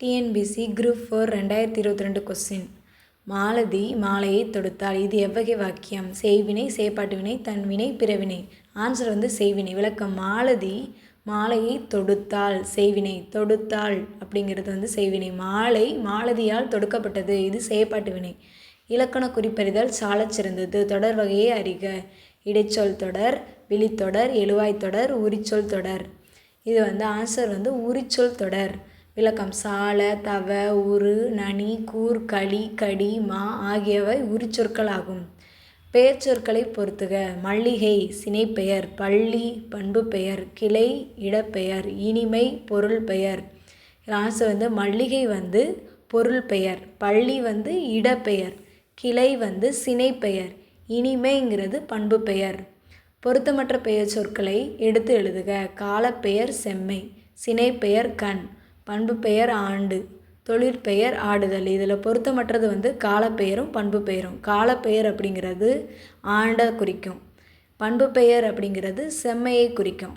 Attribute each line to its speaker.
Speaker 1: TNPSC group 4 2022 question. Malathi மாலையை தொடுத்தாள். இது எவ்வகை வாக்கியம்? செய்வினை, செயற்பாட்டு வினை, தன்வினை, பிறவினை. ஆன்சர் செய்வினை. விளக்கம்: மாலதி மாலையை தொடுத்தாள். செய்வினை. தொடுத்தாள் அப்படிங்கிறது செய்வினை. மாலை மாலதியால் தொடுக்கப்பட்டது. இது செயற்பாட்டு வினை. இலக்கண குறிப்பறிதல் சாலச் சிறந்தது. தொடர் வகையை அறிக. இடைச்சொல் தொடர், விழித்தொடர், எழுவாய் தொடர், உரிச்சொல் தொடர். இது ஆன்சர் உரிச்சொல் தொடர். விளக்கம்: சால, தவ, உரு, நனி, கூர், களி, கடி, மா ஆகியவை உரிச்சொற்கள் ஆகும். பெயர் சொற்களை பொறுத்துக. மல்லிகை சினைப்பெயர், பள்ளி பண்பு பெயர், கிளை இடப்பெயர், இனிமை பொருள் பெயர். ஆன்சர் மல்லிகை பொருள் பெயர், பள்ளி இடப்பெயர், கிளை சினைப்பெயர், இனிமைங்கிறது பண்பு பெயர். பொருத்தமற்ற பெயர் சொற்களை எடுத்து எழுதுக. காலப்பெயர் செம்மை, சினைப்பெயர் கண், பண்பு பெயர் ஆண்டு, தொழிற்பெயர் ஆடுதல். இதில் பொருத்தமற்றது காலப்பெயரும் பண்பு பெயரும். காலப்பெயர் அப்படிங்கிறது ஆண்டை குறிக்கும், பண்பு பெயர் அப்படிங்கிறது செம்மையை குறிக்கும்.